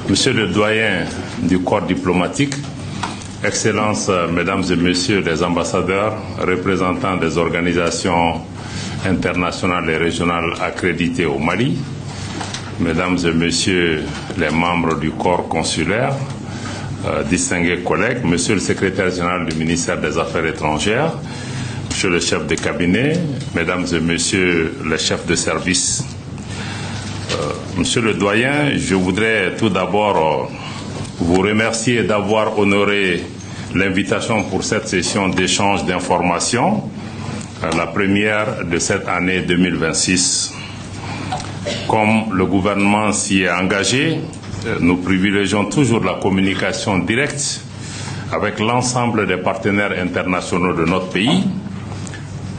Monsieur le doyen du corps diplomatique, Excellences, Mesdames et Messieurs les ambassadeurs, représentants des organisations internationales et régionales accréditées au Mali, Mesdames et Messieurs les membres du corps consulaire, distingués collègues, Monsieur le secrétaire général du ministère des Affaires étrangères, Monsieur le chef de cabinet, Mesdames et Messieurs les chefs de service. Monsieur le doyen, je voudrais tout d'abord vous remercier d'avoir honoré l'invitation pour cette session d'échange d'informations, la première de cette année 2026. Comme le gouvernement s'y est engagé, nous privilégions toujours la communication directe avec l'ensemble des partenaires internationaux de notre pays,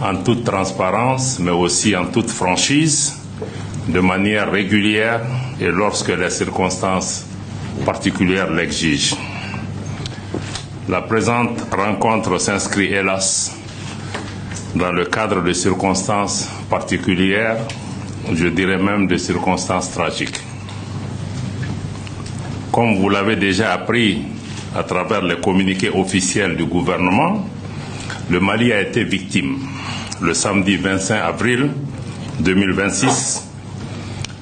en toute transparence, mais aussi en toute franchise, de manière régulière et lorsque les circonstances particulières l'exigent. La présente rencontre s'inscrit, hélas, dans le cadre de circonstances particulières, je dirais même de circonstances tragiques. Comme vous l'avez déjà appris à travers les communiqués officiels du gouvernement, le Mali a été victime, le samedi 25 avril 2026,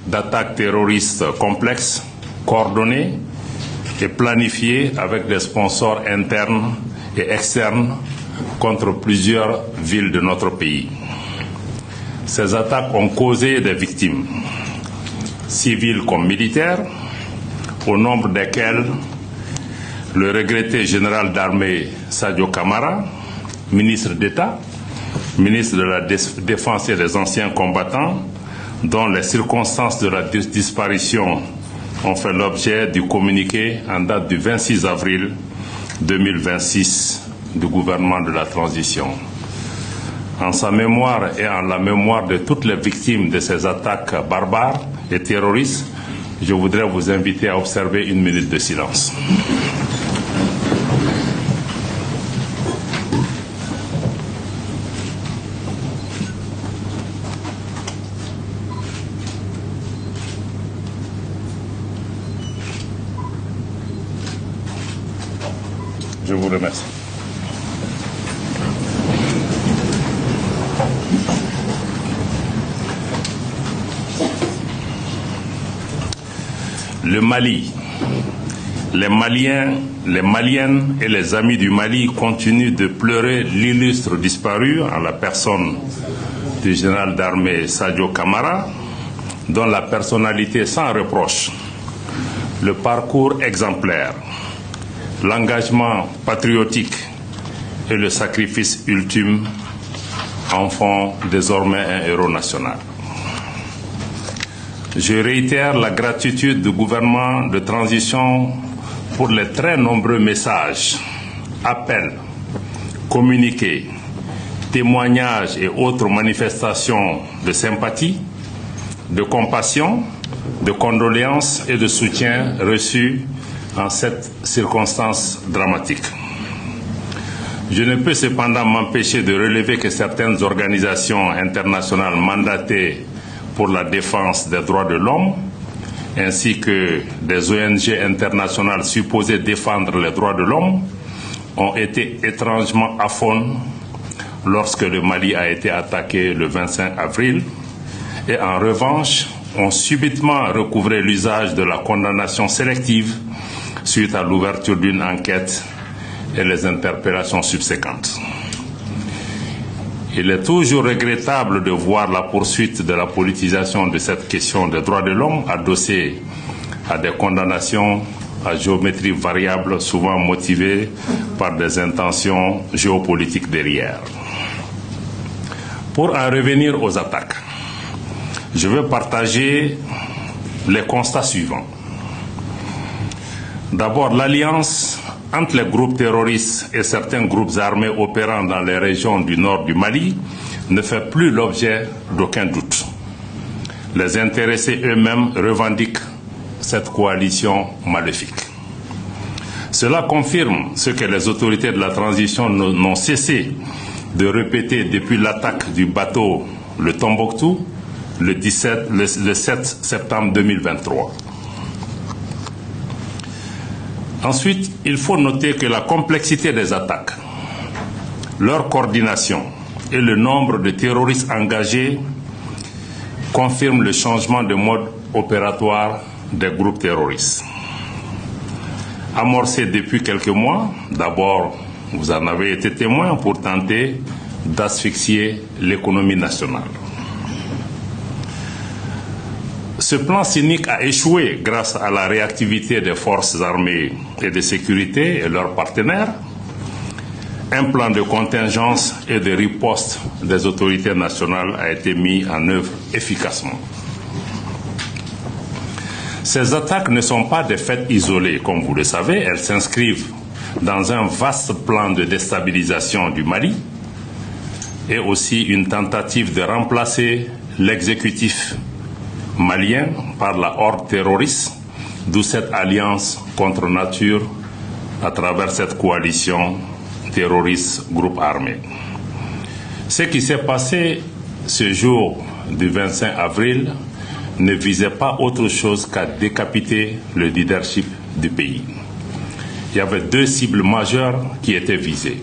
d'attaques terroristes complexes, coordonnées et planifiées avec des sponsors internes et externes contre plusieurs villes de notre pays. Ces attaques ont causé des victimes, civiles comme militaires, au nombre desquelles le regretté général d'armée Sadio Kamara, ministre d'État, ministre de la Défense et des anciens combattants, dont les circonstances de la disparition ont fait l'objet du communiqué en date du 26 avril 2026 du gouvernement de la transition. En sa mémoire et en la mémoire de toutes les victimes de ces attaques barbares et terroristes, je voudrais vous inviter à observer une minute de silence. Je vous remercie. Le Mali, les Maliens, les Maliennes et les amis du Mali continuent de pleurer l'illustre disparu en la personne du général d'armée Sadio Kamara, dont la personnalité sans reproche, le parcours exemplaire, l'engagement patriotique et le sacrifice ultime en font désormais un héros national. Je réitère la gratitude du gouvernement de transition pour les très nombreux messages, appels, communiqués, témoignages et autres manifestations de sympathie, de compassion, de condoléances et de soutien reçus en cette circonstance dramatique. Je ne peux cependant m'empêcher de relever que certaines organisations internationales mandatées pour la défense des droits de l'homme, ainsi que des ONG internationales supposées défendre les droits de l'homme, ont été étrangement aphones lorsque le Mali a été attaqué le 25 avril et en revanche ont subitement recouvré l'usage de la condamnation sélective suite à l'ouverture d'une enquête et les interpellations subséquentes. Il est toujours regrettable de voir la poursuite de la politisation de cette question des droits de l'homme adossée à des condamnations à géométrie variable, souvent motivées par des intentions géopolitiques derrière. Pour en revenir aux attaques, je veux partager les constats suivants. D'abord, l'alliance entre les groupes terroristes et certains groupes armés opérant dans les régions du nord du Mali ne fait plus l'objet d'aucun doute. Les intéressés eux-mêmes revendiquent cette coalition maléfique. Cela confirme ce que les autorités de la transition n'ont cessé de répéter depuis l'attaque du bateau le Tombouctou le 7 septembre 2023. Ensuite, il faut noter que la complexité des attaques, leur coordination et le nombre de terroristes engagés confirment le changement de mode opératoire des groupes terroristes. Amorcé depuis quelques mois, d'abord, vous en avez été témoin pour tenter d'asphyxier l'économie nationale. Ce plan cynique a échoué grâce à la réactivité des forces armées et de sécurité et leurs partenaires. Un plan de contingence et de riposte des autorités nationales a été mis en œuvre efficacement. Ces attaques ne sont pas des faits isolés, comme vous le savez, elles s'inscrivent dans un vaste plan de déstabilisation du Mali et aussi une tentative de remplacer l'exécutif malien par la horde terroriste, d'où cette alliance contre nature à travers cette coalition terroriste groupe armé. Ce qui s'est passé ce jour du 25 avril ne visait pas autre chose qu'à décapiter le leadership du pays. Il y avait deux cibles majeures qui étaient visées.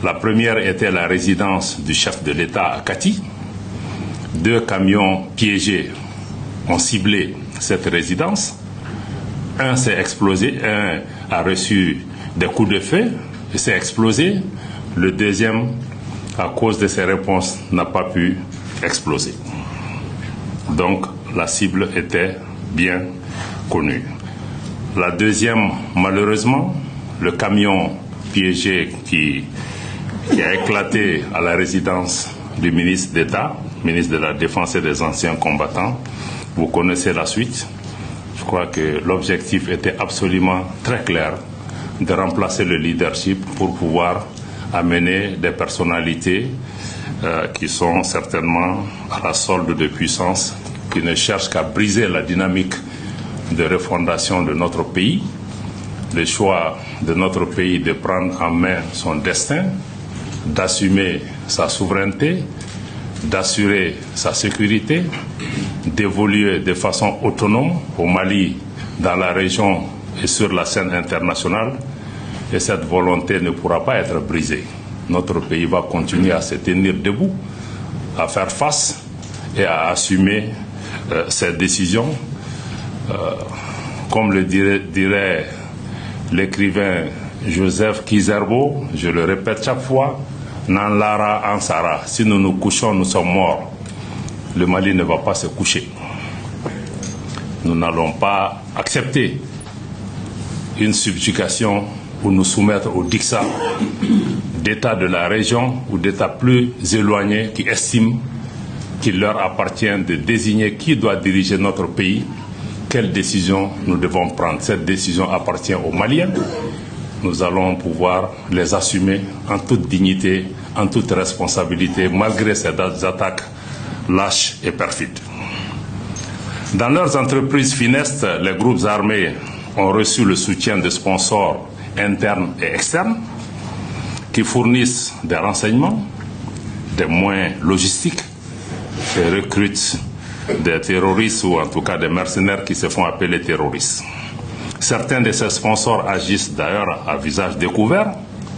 La première était la résidence du chef de l'État à Kati. Deux camions piégés ont ciblé cette résidence. Un s'est explosé, un a reçu des coups de feu et s'est explosé. Le deuxième, à cause de ses réponses, n'a pas pu exploser. Donc la cible était bien connue. La deuxième, malheureusement, le camion piégé qui a éclaté à la résidence du ministre d'État, ministre de la Défense et des Anciens Combattants. Vous connaissez la suite. Je crois que l'objectif était absolument très clair, de remplacer le leadership pour pouvoir amener des personnalités qui sont certainement à la solde de puissance, qui ne cherchent qu'à briser la dynamique de refondation de notre pays, le choix de notre pays de prendre en main son destin, d'assumer sa souveraineté, d'assurer sa sécurité, d'évoluer de façon autonome au Mali, dans la région et sur la scène internationale. Et cette volonté ne pourra pas être brisée. Notre pays va continuer à se tenir debout, à faire face et à assumer ses décisions. Comme le dirait l'écrivain Joseph Kizerbo, je le répète chaque fois, Nan Lara Ansara, si nous nous couchons, nous sommes morts. Le Mali ne va pas se coucher. Nous n'allons pas accepter une subjugation ou nous soumettre au diktat d'États de la région ou d'États plus éloignés qui estiment qu'il leur appartient de désigner qui doit diriger notre pays, quelles décisions nous devons prendre. Cette décision appartient aux Maliens. Nous allons pouvoir les assumer en toute dignité, en toute responsabilité, malgré ces attaques lâches et perfides. Dans leurs entreprises funestes, les groupes armés ont reçu le soutien de sponsors internes et externes qui fournissent des renseignements, des moyens logistiques et recrutent des terroristes ou en tout cas des mercenaires qui se font appeler terroristes. Certains de ces sponsors agissent d'ailleurs à visage découvert,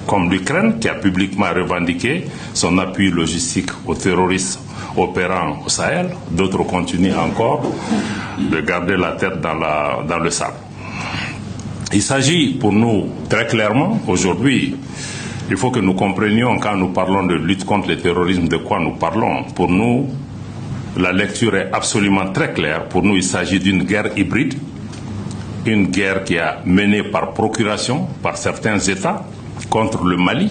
comme l'Ukraine qui a publiquement revendiqué son appui logistique aux terroristes opérant au Sahel. D'autres continuent encore de garder la tête dans le sable. Il s'agit pour nous très clairement, aujourd'hui, il faut que nous comprenions quand nous parlons de lutte contre le terrorisme de quoi nous parlons. Pour nous, la lecture est absolument très claire. Pour nous, il s'agit d'une guerre hybride, une guerre qui est menée par procuration par certains États contre le Mali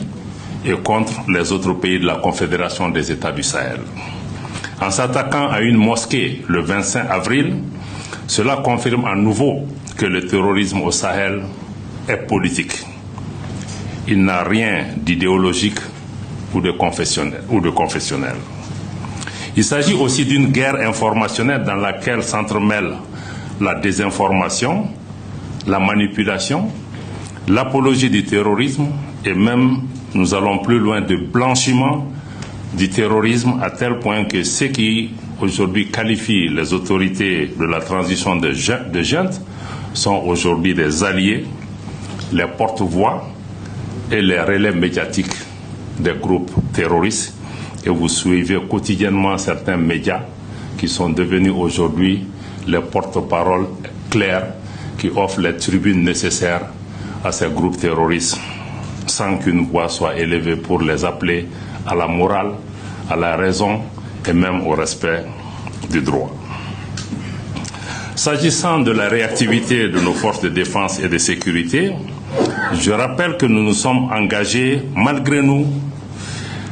et contre les autres pays de la Confédération des États du Sahel. En s'attaquant à une mosquée le 25 avril, cela confirme à nouveau que le terrorisme au Sahel est politique. Il n'a rien d'idéologique ou de confessionnel. Il s'agit aussi d'une guerre informationnelle dans laquelle s'entremêlent la désinformation, la manipulation, l'apologie du terrorisme et même, nous allons plus loin, de blanchiment du terrorisme à tel point que ceux qui aujourd'hui qualifient les autorités de la transition de junte sont aujourd'hui des alliés, les porte-voix et les relais médiatiques des groupes terroristes. Et vous suivez quotidiennement certains médias qui sont devenus aujourd'hui les porte-paroles clairs qui offrent les tribunes nécessaires à ces groupes terroristes sans qu'une voix soit élevée pour les appeler à la morale, à la raison et même au respect du droit. S'agissant de la réactivité de nos forces de défense et de sécurité, je rappelle que nous nous sommes engagés malgré nous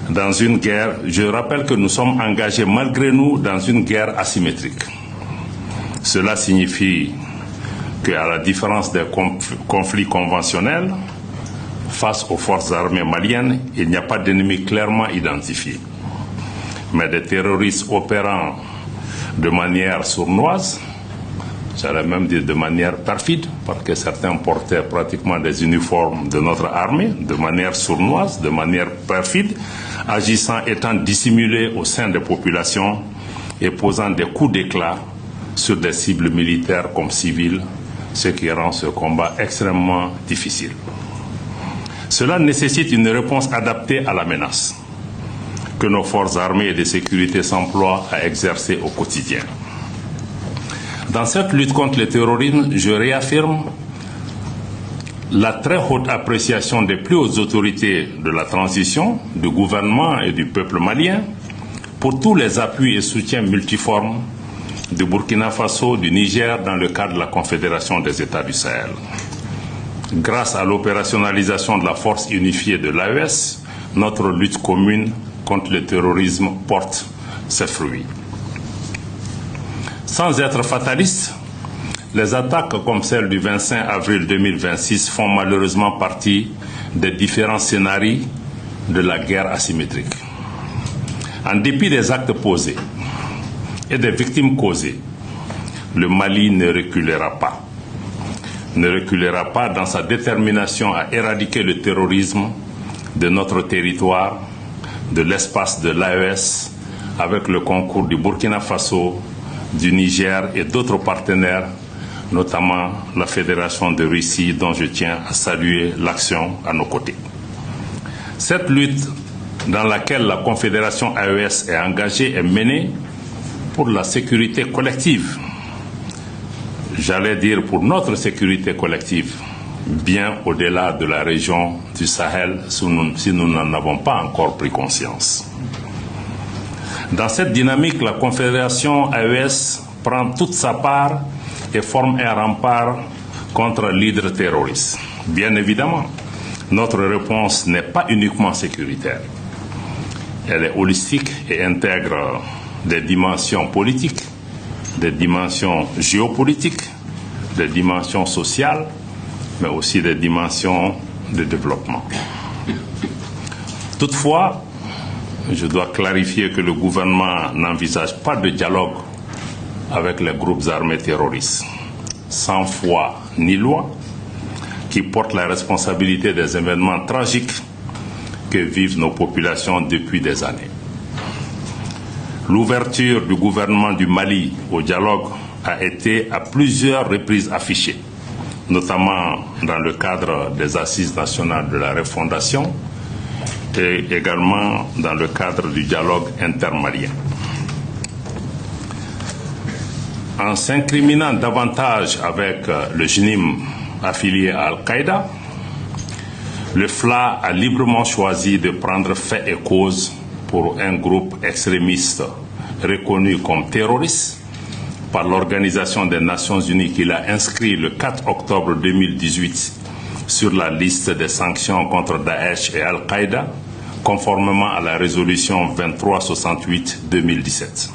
dans une guerre. Je rappelle que nous sommes engagés malgré nous dans une guerre asymétrique. Cela signifie qu'à la différence des conflits conventionnels, face aux forces armées maliennes, il n'y a pas d'ennemi clairement identifié. Mais des terroristes opérant de manière sournoise, j'allais même dire de manière perfide, parce que certains portaient pratiquement des uniformes de notre armée, de manière sournoise, de manière perfide, agissant, étant dissimulés au sein des populations et posant des coups d'éclat sur des cibles militaires comme civiles, ce qui rend ce combat extrêmement difficile. Cela nécessite une réponse adaptée à la menace que nos forces armées et de sécurité s'emploient à exercer au quotidien. Dans cette lutte contre le terrorisme, je réaffirme la très haute appréciation des plus hautes autorités de la transition, du gouvernement et du peuple malien pour tous les appuis et soutiens multiformes du Burkina Faso, du Niger dans le cadre de la Confédération des États du Sahel. Grâce à l'opérationnalisation de la force unifiée de l'AES, notre lutte commune contre le terrorisme porte ses fruits. Sans être fataliste, les attaques comme celle du 25 avril 2026 font malheureusement partie des différents scénarios de la guerre asymétrique. En dépit des actes posés et des victimes causées, le Mali ne reculera pas. Ne reculera pas dans sa détermination à éradiquer le terrorisme de notre territoire, de l'espace de l'AES, avec le concours du Burkina Faso, du Niger et d'autres partenaires, notamment la Fédération de Russie, dont je tiens à saluer l'action à nos côtés. Cette lutte dans laquelle la Confédération AES est engagée est menée pour la sécurité collective. J'allais dire pour notre sécurité collective, bien au-delà de la région du Sahel, si nous n'en avons pas encore pris conscience. Dans cette dynamique, la Confédération AES prend toute sa part et forme un rempart contre l'hydre terroriste. Bien évidemment, notre réponse n'est pas uniquement sécuritaire. Elle est holistique et intègre des dimensions politiques, des dimensions géopolitiques, des dimensions sociales, mais aussi des dimensions de développement. Toutefois, je dois clarifier que le gouvernement n'envisage pas de dialogue avec les groupes armés terroristes, sans foi ni loi, qui portent la responsabilité des événements tragiques que vivent nos populations depuis des années. L'ouverture du gouvernement du Mali au dialogue a été à plusieurs reprises affichée, notamment dans le cadre des Assises nationales de la refondation et également dans le cadre du dialogue intermalien. En s'incriminant davantage avec le JNIM affilié à Al-Qaïda, le FLA a librement choisi de prendre fait et cause pour un groupe extrémiste reconnu comme terroriste par l'Organisation des Nations Unies qu'il a inscrit le 4 octobre 2018 sur la liste des sanctions contre Daesh et Al-Qaïda, conformément à la résolution 2368-2017.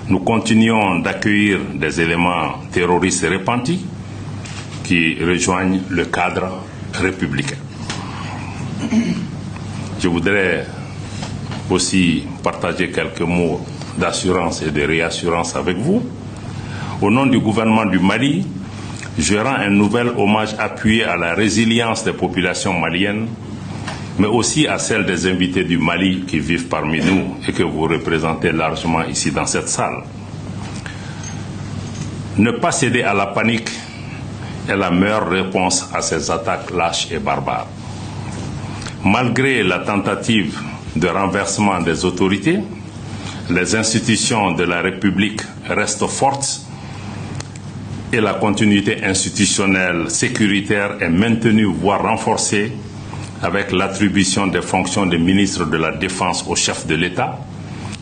Nous continuons d'accueillir des éléments terroristes repentis qui rejoignent le cadre républicain. Je voudrais aussi partager quelques mots d'assurance et de réassurance avec vous. Au nom du gouvernement du Mali, je rends un nouvel hommage appuyé à la résilience des populations maliennes, mais aussi à celle des invités du Mali qui vivent parmi nous et que vous représentez largement ici dans cette salle. Ne pas céder à la panique est la meilleure réponse à ces attaques lâches et barbares. Malgré la tentative de renversement des autorités, les institutions de la République restent fortes et la continuité institutionnelle sécuritaire est maintenue, voire renforcée, avec l'attribution des fonctions de ministre de la Défense au chef de l'État,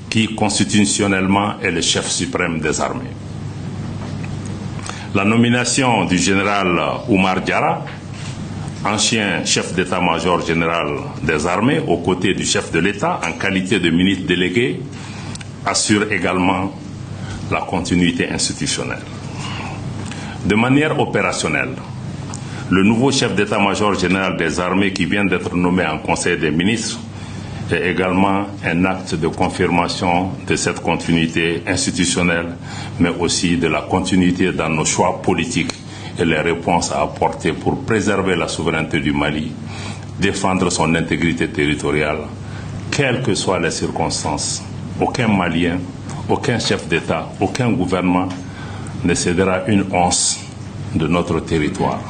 qui constitutionnellement est le chef suprême des armées. La nomination du général Oumar Diarra, ancien chef d'état-major général des armées, aux côtés du chef de l'État, en qualité de ministre délégué, assure également la continuité institutionnelle. De manière opérationnelle, le nouveau chef d'état-major général des armées qui vient d'être nommé en Conseil des ministres est également un acte de confirmation de cette continuité institutionnelle, mais aussi de la continuité dans nos choix politiques et les réponses à apporter pour préserver la souveraineté du Mali, défendre son intégrité territoriale, quelles que soient les circonstances. Aucun Malien, aucun chef d'État, aucun gouvernement ne cédera une once de notre territoire.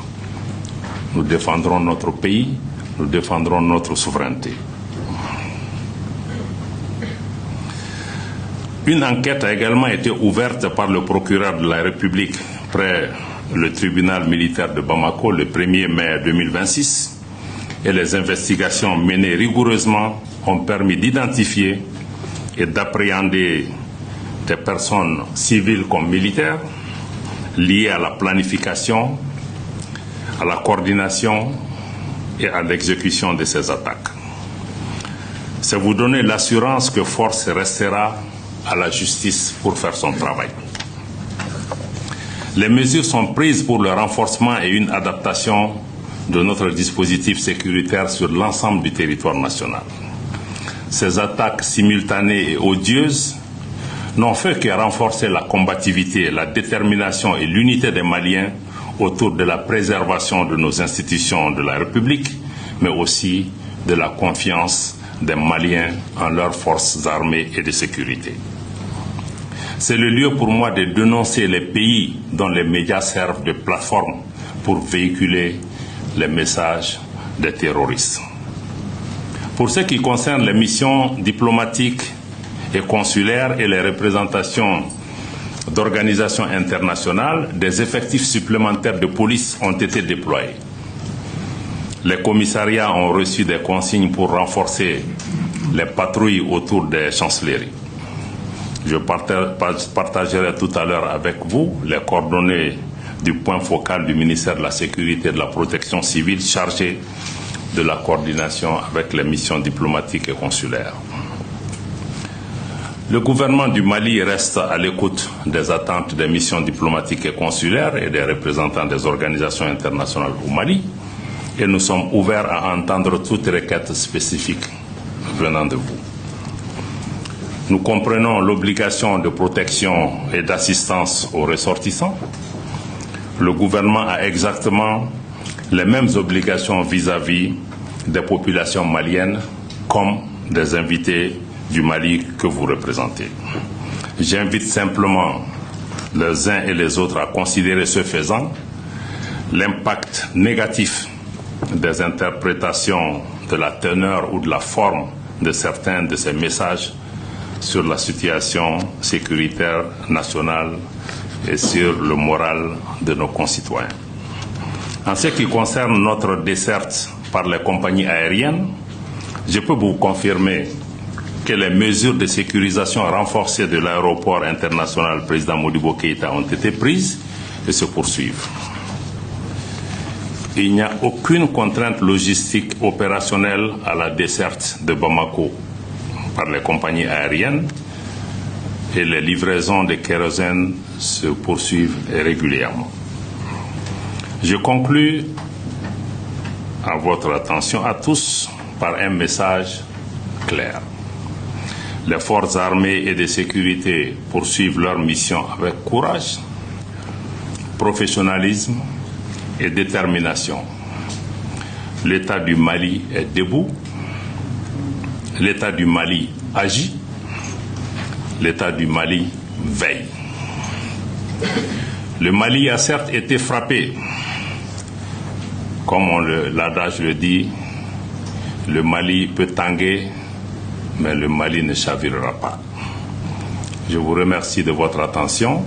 Nous défendrons notre pays, nous défendrons notre souveraineté. Une enquête a également été ouverte par le procureur de la République près le tribunal militaire de Bamako le 1er mai 2026 et les investigations menées rigoureusement ont permis d'identifier et d'appréhender des personnes civiles comme militaires liées à la planification, à la coordination et à l'exécution de ces attaques. C'est vous donner l'assurance que force restera à la justice pour faire son travail. Les mesures sont prises pour le renforcement et une adaptation de notre dispositif sécuritaire sur l'ensemble du territoire national. Ces attaques simultanées et odieuses n'ont fait que renforcer la combativité, la détermination et l'unité des Maliens autour de la préservation de nos institutions de la République, mais aussi de la confiance des Maliens en leurs forces armées et de sécurité. C'est le lieu pour moi de dénoncer les pays dont les médias servent de plateforme pour véhiculer les messages des terroristes. Pour ce qui concerne les missions diplomatiques et consulaires et les représentations d'organisations internationales, des effectifs supplémentaires de police ont été déployés. Les commissariats ont reçu des consignes pour renforcer les patrouilles autour des chancelleries. Je partagerai tout à l'heure avec vous les coordonnées du point focal du ministère de la Sécurité et de la Protection civile chargé de la coordination avec les missions diplomatiques et consulaires. Le gouvernement du Mali reste à l'écoute des attentes des missions diplomatiques et consulaires et des représentants des organisations internationales au Mali et nous sommes ouverts à entendre toute requête spécifique venant de vous. Nous comprenons l'obligation de protection et d'assistance aux ressortissants. Le gouvernement a exactement les mêmes obligations vis-à-vis des populations maliennes comme des invités du Mali que vous représentez. J'invite simplement les uns et les autres à considérer ce faisant l'impact négatif des interprétations de la teneur ou de la forme de certains de ces messages sur la situation sécuritaire nationale et sur le moral de nos concitoyens. En ce qui concerne notre desserte par les compagnies aériennes, je peux vous confirmer que les mesures de sécurisation renforcées de l'aéroport international président Modibo Keïta ont été prises et se poursuivent. Il n'y a aucune contrainte logistique opérationnelle à la desserte de Bamako par les compagnies aériennes et les livraisons de kérosène se poursuivent régulièrement. Je conclus à votre attention à tous par un message clair. Les forces armées et de sécurité poursuivent leur mission avec courage, professionnalisme et détermination. L'État du Mali est debout. L'État du Mali agit. L'État du Mali veille. Le Mali a certes été frappé Comme l'adage le dit, le Mali peut tanguer, mais le Mali ne chavirera pas. Je vous remercie de votre attention.